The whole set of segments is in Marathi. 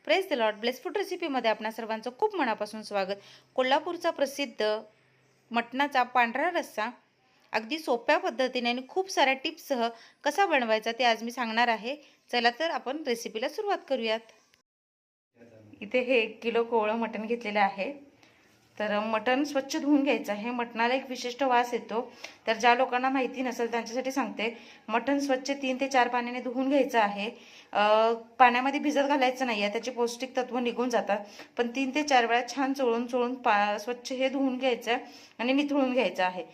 Praise the lord. Bless food रेसिपीमध्ये आपणा सर्वांचं खूप मनापासून स्वागत. कोल्हापूरचा प्रसिद्ध मटणाचा पांढरा रस्सा अगदी सोप्या पद्धतीने आणि खूप साऱ्या टिप्ससह कसा बनवायचा ते आज मी सांगणार आहे. चला तर आपण रेसिपीला सुरुवात करूयात. इथे हे 1 किलो कोवळं मटण घेतलेलं आहे. तर मटण स्वच्छ धुवून घ्यायचं आहे. मटणाला एक विशिष्ट वास येतो. तर ज्या लोकांना माहिती नसेल त्यांच्यासाठी सांगते. मटण स्वच्छ 3 ते 4 पाण्याने धुवून घ्यायचं आहे. पाण्यामध्ये भिजत घालायचं नाही आहे, त्याचे पौष्टिक तत्व निघून जातात. पण 3 ते 4 वेळा छान चोळून स्वच्छ हे धुवून घ्यायचं आणि निथळून घ्यायचं आहे.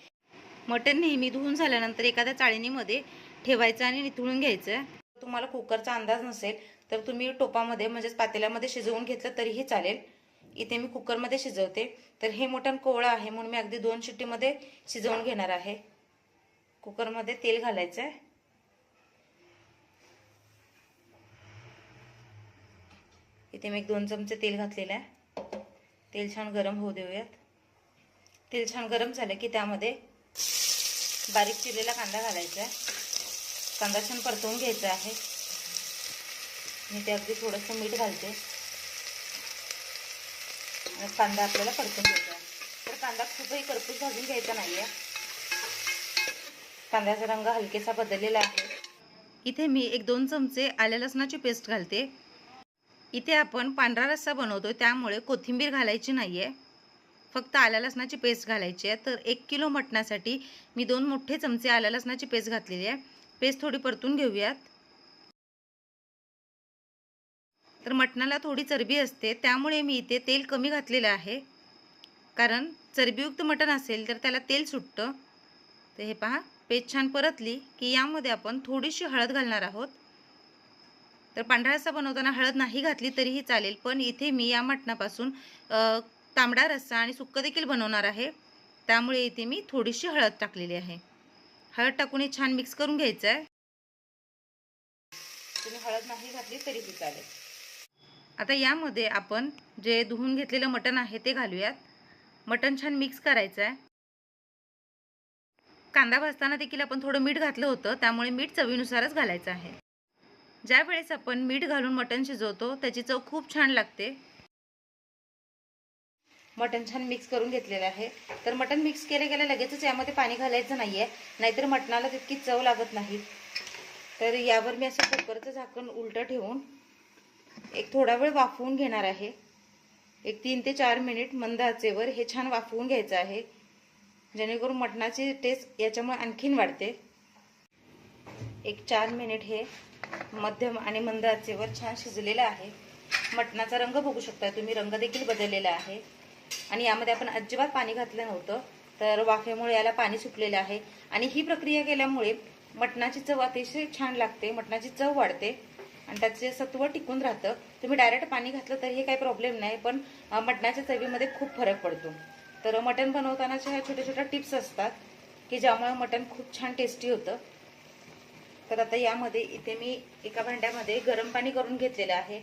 मटण नेहमी धुवून झाल्यानंतर एखाद्या चाळणीमध्ये ठेवायचं आणि निथळून घ्यायचं. तुम्हाला कुकरचा अंदाज नसेल तर तुम्ही टोपामध्ये म्हणजेच पातेल्यामध्ये शिजवून घेतलं तरीही चालेल. इथे मी कुकरमध्ये शिजवते. तर हे मटण कोवळं आहे म्हणून मी अगदी 2 शिट्टीमध्ये शिजवून घेणार आहे. कुकरमध्ये तेल घालायचं आहे. इथे मी 2 चमचे तेल घातलेलं आहे. तेल छान गरम होऊ देऊयात. तेल छान गरम झालं की त्यामध्ये बारीक चिरलेला कांदा घालायचा आहे. कांदा छान परतवून घ्यायचा आहे. मी ते अगदी थोडंसं मीठ घालते. कांदा आपल्याला परतून घ्यायचा आहे. तर कांदा खूपही करपूस भाजून घ्यायचा नाहीये. कांद्याचा रंग हलकेसा बदललेला आहे. इथे मी 1-2 चमचे आल्या लसणाची पेस्ट घालते. इथे आपण पांढरा रस्सा बनवतोय त्यामुळे कोथिंबीर घालायची नाहीये, फक्त आल्या लसणाची पेस्ट घालायची आहे. तर 1 किलो मटणासाठी मी 2 मोठे चमचे आल्या लसणाची पेस्ट घातलेली आहे. पेस्ट थोडी परतून घेऊयात. तर मटणाला थोडी चरबी असते त्यामुळे मी इथे तेल कमी घातलेलं आहे, कारण चरबीयुक्त मटण असेल तर त्याला तेल सुटतं. तर हे पहा, पेस्ट छान परतली की यामध्ये आपण थोडीशी हळद घालणार आहोत. तर पांढरा रस्सा बनवताना हळद नाही घातली तरीही चालेल, पण इथे मी या मटणापासून तांबडा रस्सा आणि सुक्क देखील बनवणार आहे, त्यामुळे इथे मी थोडीशी हळद टाकलेली आहे. हळद टाकून हे छान मिक्स करून घ्यायचं आहे. तुम्ही हळद नाही घातली तरीही चालेल. आता यामध्ये आपण जे धुवून घेतलेलं मटण आहे ते घालूयात. मटण छान मिक्स करायचं आहे. कांदा भाजताना देखील आपण थोडं मीठ घातलं होतं, त्यामुळे मीठ चवीनुसारच घालायचं आहे. ज्या वेळेस आपण मीठ घालून मटण शिजवतो त्याची चव खूप छान लागते. मटण छान मिक्स करून घेतलेलं आहे. तर मटण मिक्स केल्या लगेचच यामध्ये पाणी घालायचं नाहीये, नाहीतर मटणाला तितकी चव लागत नाही. तर यावर मी असं कुकरचं झाकण उलटं ठेवून एक थोडा वेळ वाफवून घेणार आहे. एक 3 ते 4 मिनिट मंद आचेवर हे छान वाफवून घ्यायचं आहे, जेणेकरून मटणाची टेस्ट याच्यामुळे आणखीन वाढते. एक 4 मिनिट हे मध्यम आणि मंद आचेवर छान शिजलेलं आहे. मटणाचा रंग बघू शकता तुम्ही, रंग देखील बदललेला आहे. आणि यामध्ये आपण अजिबात पाणी घातलं नव्हतं, तर वाफेमुळे याला पाणी सुटलेलं आहे. आणि ही प्रक्रिया केल्यामुळे मटणाची चव अतिशय छान लागते, मटणाची चव वाढते आणि त्याचे सत्व टिकून राहतं. तुम्ही डायरेक्ट पाणी घातलं तरी काही प्रॉब्लेम नाही, पण मटणाच्या चवीमध्ये खूप फरक पडतो. तर मटण बनवतानाच्या ह्या छोट्या छोट्या टिप्स असतात की ज्यामुळे मटण खूप छान टेस्टी होतं. तर आता यामध्ये इथे मी एका भांड्यामध्ये गरम पाणी करून घेतलेलं आहे.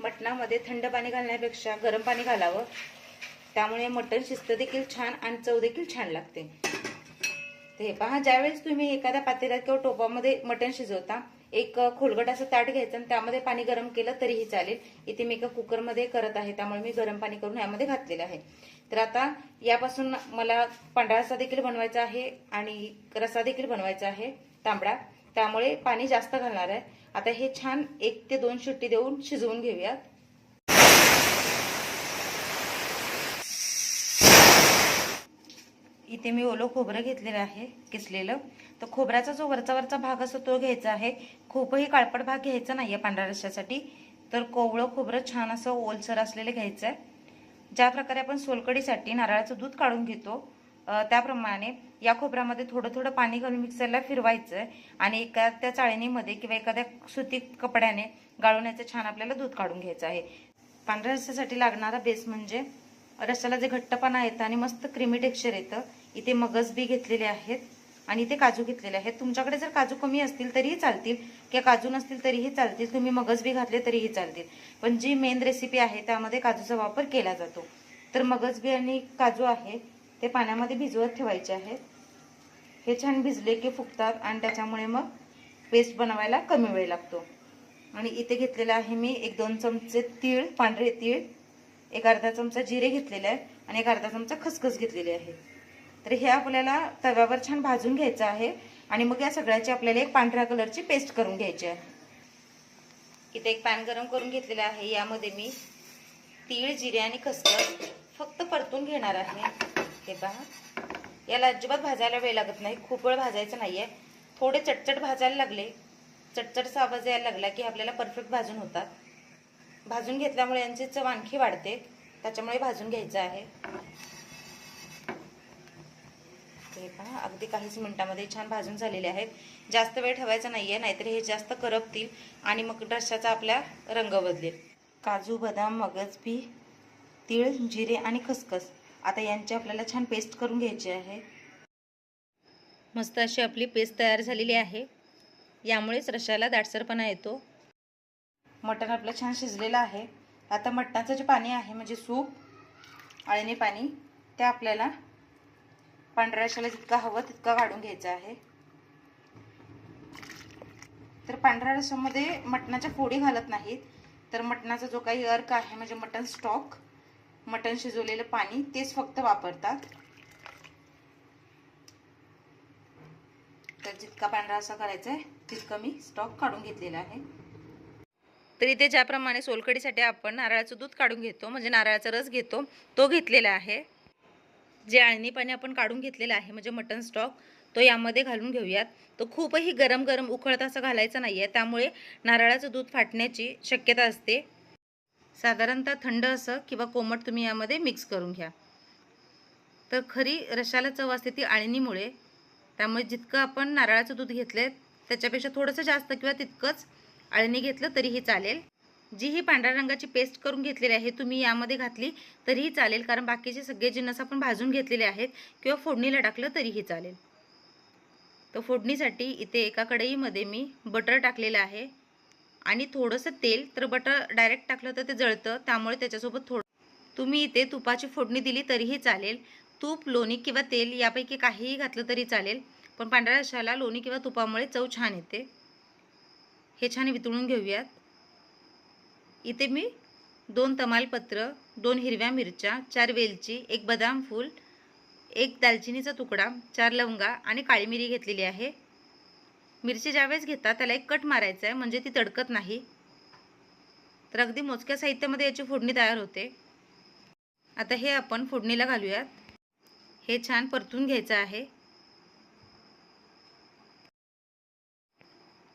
मटणामध्ये थंड पाणी घालण्यापेक्षा गरम पाणी घालावं, त्यामुळे मटण शिजतं देखील छान आणि चव देखील छान लागते. ते पहा, ज्यावेळेस तुम्ही एखाद्या पातेल्यात किंवा टोपामध्ये मटण शिजवता, एक खोलगट असं ताट घ्यायचं आणि त्यामध्ये पाणी गरम केलं तरीही चालेल. इथे मी एका कुकरमध्ये करत आहे त्यामुळे मी गरम पाणी करून यामध्ये घातलेलं आहे. तर आता यापासून मला पांढरा रस्सा देखील बनवायचा आहे आणि रस्सा देखील बनवायचा आहे तांबडा, त्यामुळे पाणी जास्त घालणार आहे. आता हे छान 1 ते 2 शिट्टी देऊन शिजवून घेऊयात. इथे मी ओलं खोबरं घेतलेलं आहे किसलेलं. तर खोबऱ्याचा जो वरचा भाग असतो तो घ्यायचा आहे. खूपही काळपट भाग घ्यायचा नाहीये पांढऱ्या रस्स्यासाठी. तर कोवळं खोबरं छान असं ओलसर असलेलं घ्यायचं आहे. ज्या प्रकारे आपण सोलकडीसाठी नारळाचं दूध काढून घेतो त्याप्रमाणे या खोबऱ्यामध्ये थोडं थोडं पाणी घालून मिक्सरला फिरवायचं आहे आणि एखाद्या चाळणीमध्ये किंवा एखाद्या सुती कपड्याने गाळून याचं छान आपल्याला दूध काढून घ्यायचं आहे. पांढऱ्या रस्स्यासाठी लागणारा बेस म्हणजे रस्स्याला जे घट्टपणा येतं आणि मस्त क्रीमी टेक्स्चर येतं. इथे मगज बी घेतलेले आहेत आणि इथे काजू घेतलेले आहेत. तुमच्याकडे जर काजू कमी असतील तरीही चालतील किंवा काजू नसतील तरीही चालतील, तुम्ही मगज बी घातले तरीही चालतील. पण जी मेन रेसिपी आहे त्यामध्ये काजूचा वापर केला जातो. तर मगज बी आणि काजू आहे ते पाण्यामध्ये भिजवत ठेवायचे आहेत. हे छान भिजले की फुगतात आणि त्याच्यामुळे मग पेस्ट बनवायला कमी वेळ लागतो. आणि इथे घेतलेला आहे मी 1-2 चमचे तीळ, पांढरे तीळ, एक अर्धा चमचा जिरे घेतलेले आहे आणि एक अर्धा चमचा खसखस घेतलेली आहे. तर हे आपल्याला तव्यावर छान भाजून घ्यायचं आहे आणि मग या सगळ्याची आपल्याला एक पांढऱ्या कलरची पेस्ट करून घ्यायची आहे. इथे एक पॅन गरम करून घेतलेला आहे. यामध्ये मी तीळ, जिरे आणि खसखस फक्त परतून घेणार आहे. हे पहा, याला अजिबात भाजायला वेळ लागत नाही, खूप वेळ भाजायचं नाहीये. थोडे चटचट भाजायला लागले, चटचटचा आवाज यायला लागला की आपल्याला परफेक्ट भाजून होतात. भाजून घेतल्यामुळे यांची चव आणखी वाढते, त्याच्यामुळे भाजून घ्यायचं आहे. हे पहा, अगदी काहीच मिनिटांमध्ये छान भाजून झालेले आहेत. जास्त वेळ ठेवायचा नाहीये, नाहीतर हे जास्त करपतील आणि मग रश्श्याचा आपला रंग बदलेल. काजू, बदाम, मगज बी, तीळ, जिरे आणि खसखस आता यांची आपल्याला छान पेस्ट करून घ्यायची आहे. मस्त अशी आपली पेस्ट तयार झालेली आहे. यामुळेच रश्श्याला दाटसरपणा येतो. मटण आपलं छान शिजलेलं आहे. आता मटणाचं जे पाणी आहे म्हणजे सूप, अळणी पाणी, ते आपल्याला पांढऱ्या रश्श्याला जितका हवं तितका काढून घ्यायचं आहे. तर पांढऱ्या रश्श्यामध्ये मटणाच्या फोडी घालत नाहीत, तर मटणाचा जो काही अर्क आहे म्हणजे मटण स्टॉक, मटण शिजवलेलं पाणी तेच फक्त वापरतात. तर जितका पांढरा रस्सा करायचा आहे तितकं मी स्टॉक काढून घेतलेला आहे. तर इथे ज्याप्रमाणे सोलकडीसाठी आपण नारळाचं दूध काढून घेतो म्हणजे नारळाचा रस घेतो तो घेतलेला आहे. जे अळणी पाणी आपण काढून घेतलेलं आहे म्हणजे मटन स्टॉक, तो यामध्ये घालून घेऊयात. तो खूपही गरम गरम उकळत असं घालायचं नाही आहे, त्यामुळे नारळाचं दूध फाटण्याची शक्यता असते. साधारणतः थंड असं किंवा कोमट तुम्ही यामध्ये मिक्स करून घ्या. तर खरी रश्श्याला चव असते ती अळणीमुळे, त्यामुळे जितकं आपण नारळाचं दूध घेतले त्याच्यापेक्षा थोडंसं जास्त किंवा तितकंच अळणी घेतलं तरीही चालेल. जी ही पांढऱ्या रंगाची पेस्ट करून घेतलेली आहे तुम्ही यामध्ये घातली तरीही चालेल, कारण बाकीचे सगळे जिन्नस आपण भाजून घेतलेले आहेत किंवा फोडणीला टाकलं तरीही चालेल. तर फोडणीसाठी इथे एका कढईमध्ये मी बटर टाकलेलं आहे आणि थोडंसं तेल. तर बटर डायरेक्ट टाकलं तर ते जळतं, त्यामुळे त्याच्यासोबत तुम्ही इथे तुपाची फोडणी दिली तरीही चालेल. तूप, लोणी किंवा तेल यापैकी काहीही घातलं तरी चालेल, पण पांढऱ्या रश्श्याला लोणी किंवा तुपामुळे चव छान येते. हे छान वितळून घेऊयात. इथे मी 2 तमालपत्र, 2 हिरव्या मिरच्या, 4 वेलची, 1 बदाम फूल, 1 दालचिनीचा तुकडा, 4 लवंगा आणि काळी मिरी घेतलेली आहे. मिरची ज्यावेळेस घेता त्याला एक कट मारायचा आहे म्हणजे ती तडकत नाही. तर अगदी मोजक्या साहित्यामध्ये याची फोडणी तयार होते. आता हे आपण फोडणीला घालूयात. हे छान परतून घ्यायचं आहे.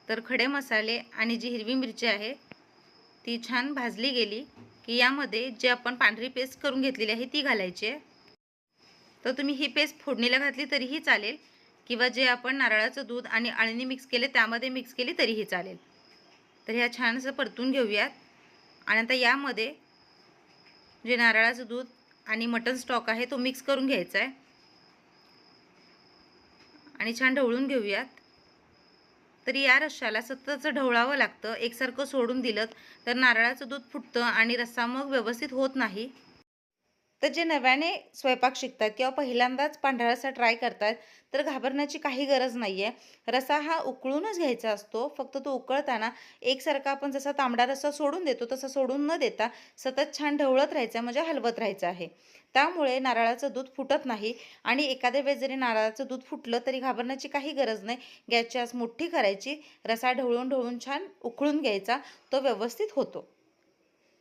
तर खडे मसाले आणि जी हिरवी मिरची आहे ती छान भाजली गेली की यामध्ये जे आपण पांढरी पेस्ट करून घेतलेली आहे ती घालायची आहे. तर तुम्ही ही पेस्ट फोडणीला घातली तरीही चालेल किंवा जे आपण नारळाचं दूध आणि अळणी मिक्स केले त्यामध्ये मिक्स केली तरीही चालेल. तर ह्या छान असं परतून घेऊयात. आणि आता यामध्ये जे नारळाचं दूध आणि मटन स्टॉक आहे तो मिक्स करून घ्यायचा आहे आणि छान ढवळून घेऊयात. तर या रश्श्याला सतत ढवळावं लागतं. एकसारखं सोडून दिलं तर नारळाचं दूध फुटतं आणि रस्सा मग व्यवस्थित होत नाही. तर जे नव्याने स्वयंपाक शिकतात किंवा पहिल्यांदाच पांढरा रस्सा ट्राय करतात तर घाबरण्याची काही गरज नाही आहे. रस्सा हा उकळूनच घ्यायचा असतो. फक्त तो उकळताना एकसारखा आपण जसा तांबडा रस्सा सोडून देतो तसं सोडून न देता सतत छान ढवळत राहायचं म्हणजे हलवत राहायचं आहे. त्यामुळे नारळाचं दूध फुटत नाही आणि एखाद्या वेळेस जरी नारळाचं दूध फुटलं तरी घाबरण्याची काही गरज नाही. गॅसची आच मोठी करायची, रस्सा ढवळून ढवळून छान उकळून घ्यायचा, तो व्यवस्थित होतो.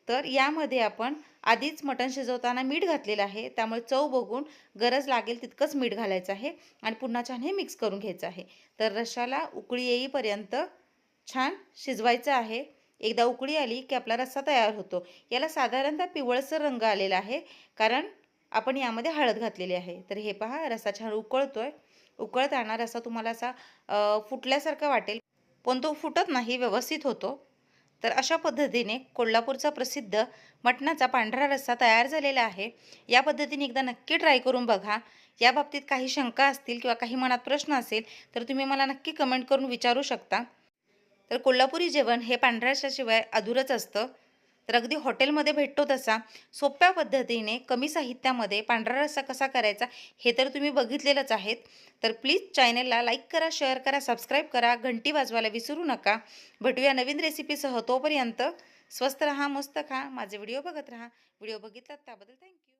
तर यामध्ये आपण आधीच मटण शिजवताना मीठ घातलेलं आहे, त्यामुळे चव बघून गरज लागेल तितकंच मीठ घालायचं आहे आणि पुन्हा छान हे मिक्स करून घ्यायचं आहे. तर रश्श्याला उकळी येईपर्यंत छान शिजवायचं आहे. एकदा उकळी आली की आपला रस्सा तयार होतो. याला साधारणतः पिवळसर रंग आलेला आहे कारण आपण यामध्ये हळद घातलेली आहे. तर हे पहा, रस्सा छान उकळतोय. उकळताना रस्सा तुम्हाला असा फुटल्यासारखा वाटेल, पण तो फुटत नाही, व्यवस्थित होतो. तर अशा पद्धतीने कोल्हापूरचा प्रसिद्ध मटणाचा पांढरा रस्सा तयार झालेला आहे. या पद्धतीने एकदा नक्की ट्राय करून बघा. या बाबतीत काही शंका असतील किंवा काही मनात प्रश्न असेल तर तुम्ही मला नक्की कमेंट करून विचारू शकता. तर कोल्हापुरी जेवण हे पांढऱ्या रस्स्याशिवाय अधुरंच असतं. तर अगदी हॉटेलमध्ये भेटतो तसा सोप्या पद्धतीने कमी साहित्यामध्ये पांढरा रस्सा कसा करायचा हे तर तुम्ही बघितलेलंच आहेत. तर प्लीज चॅनलला लाईक करा, शेअर करा, सबस्क्राईब करा, घंटी वाजवायला विसरू नका. भेटूया नवीन रेसिपीसह. तोपर्यंत स्वस्त रहा, मस्त खा. माझे व्हिडिओ बघत राहा. व्हिडिओ बघितलात त्याबद्दल थँक्यू.